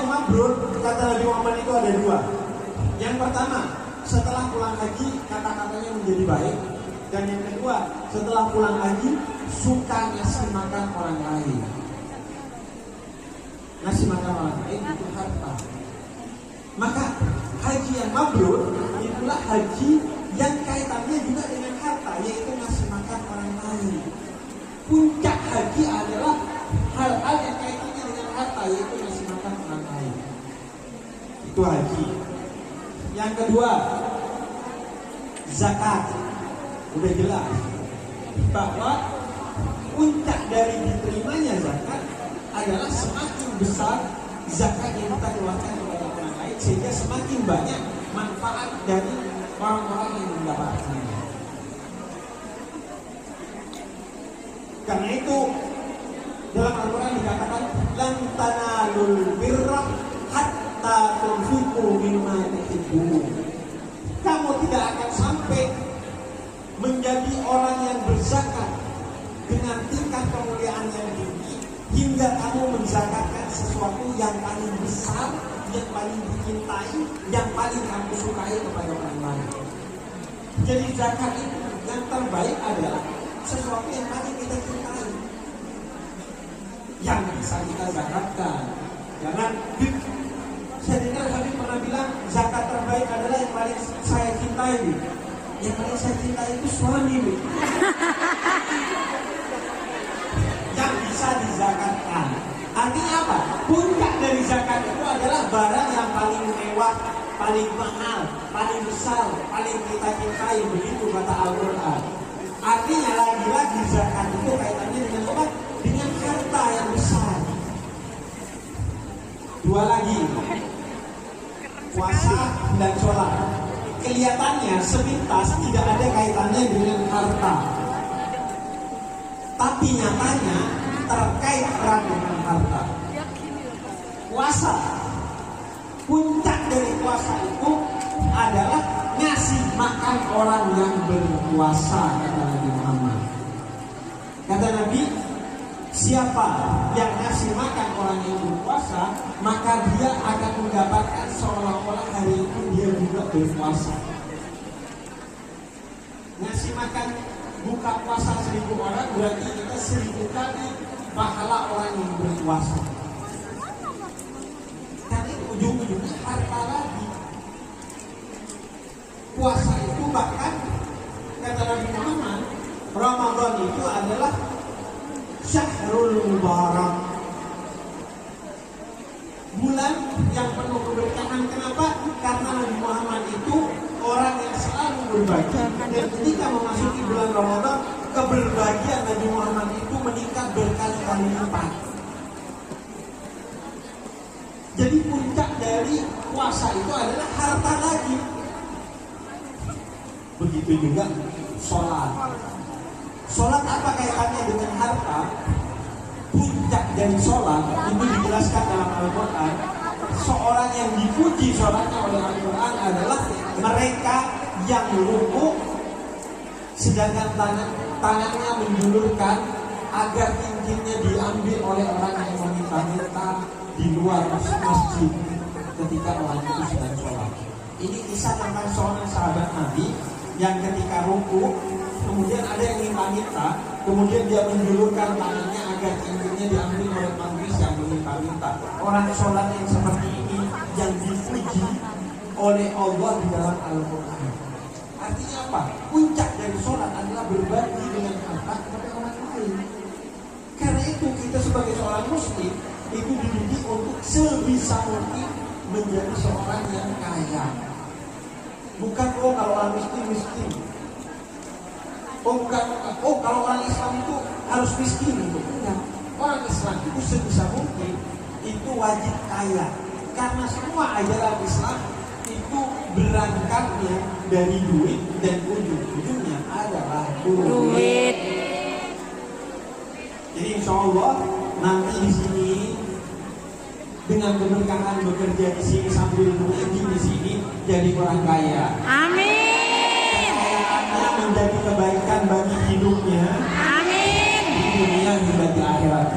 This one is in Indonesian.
mabrur kata Nabi Muhammad itu ada dua. Yang pertama, setelah pulang haji kata-katanya menjadi baik. Dan yang kedua, setelah pulang haji suka ngasih makan orang lain. Ngasih makan orang lain itu harta. Maka haji yang mabrur itulah haji yang kaitannya juga dengan harta, yaitu ngasih makan orang lain. Puncak haji adalah hal-hal yang kaitannya dengan harta, yaitu ngasih makan orang lain. Itu haji. Yang kedua, zakat. Udah jelas bahwa puncak dari diterimanya zakat adalah semakin besar zakat yang kita keluarkan kepada orang lain, sehingga semakin banyak manfaat dari orang-orang yang mendapatkannya. Karena itu dalam Al-Quran dikatakan lan tanalul birra hatta tunfiqu mimma tuhibbun. Kamu tidak akan sampai menjadi orang yang berzakat dengan tingkat kemuliaan yang tinggi hingga kamu menzakatkan sesuatu yang paling besar, yang paling dicintai, yang paling kamu sukai kepada orang lain. Jadi zakat itu yang terbaik adalah sesuatu yang paling kita cintai, yang bisa kita zakatkan. Jangan saya dengar Habib pernah bilang zakat terbaik adalah yang paling saya cintai. Yang paling saya cintai itu suami. Yang bisa dizakatkan. Artinya apa? Puncak dari zakat itu adalah barang yang paling mewah, paling mahal, paling besar, paling kita cintai. Begitu kata Al-Quran. Artinya lagi-lagi zakat itu kaitannya dengan apa? Dengan harta yang besar. Dua lagi, puasa dan sholat. Kelihatannya sepintas tidak ada kaitannya dengan harta, tapi nyatanya terkait erat dengan harta. Puasa, puncak dari puasa itu adalah ngasih makan orang yang berpuasa, kata Nabi Muhammad. Kata Nabi, siapa yang ngasih makan orang yang berpuasa, maka dia akan mendapatkan seolah-olah hari itu dia juga berpuasa. Ngasih makan buka puasa 1000 orang berarti kita 1000 kali pahala orang yang berpuasa. Karena ujung-ujungnya harta lagi. Puasa itu bahkan kata Nabi Muhammad, Ramadan itu adalah Syahrul Mubarak, bulan yang penuh keberkahan. Kenapa? Karena Nabi Muhammad itu orang yang selalu berbagi. Dan ketika memasuki bulan Ramadan, keberbagian Nabi Muhammad itu meningkat berkali-kali lipat. Jadi puncak dari puasa itu adalah harta lagi. Begitu juga sholat. Sholat apa kaitannya dengan harta? Puncak dari sholat itu dijelaskan dalam Al-Quran. Seorang yang dipuji sholatnya oleh Al-Quran adalah mereka yang ruku sedangkan tangannya menjulurkan agar cincinnya diambil oleh orang yang meminta-minta di luar masjid ketika orang itu sedang sholat. Ini kisah tentang seorang sahabat Nabi yang ketika ruku kemudian ada yang minta-minta, kemudian dia menjulurkan tangannya agar cincinnya diambil oleh manusia yang meminta-minta. Orang sholat yang seperti ini yang dipuji oleh Allah di dalam Al-Quran. Artinya apa? Puncak dari sholat adalah berbagi dengan harta kepada orang lain. Karena itu kita sebagai seorang muslim itu dididik untuk sebisa mungkin menjadi seorang yang kaya. Bukan kalau orang miskin. Kalau orang Islam itu harus miskin itu. Enggak. Orang Islam itu sebisa mungkin itu wajib kaya. Karena semua ajaran Islam itu berangkatnya dari duit dan ujung-ujungnya adalah duit. Jadi insya Allah nanti di sini dengan keberkahan bekerja di sini sambil mengaji di sini jadi orang kaya. Amin. Menjadi kebaikan bagi hidupnya. Amin. Di dunia hingga di akhirat.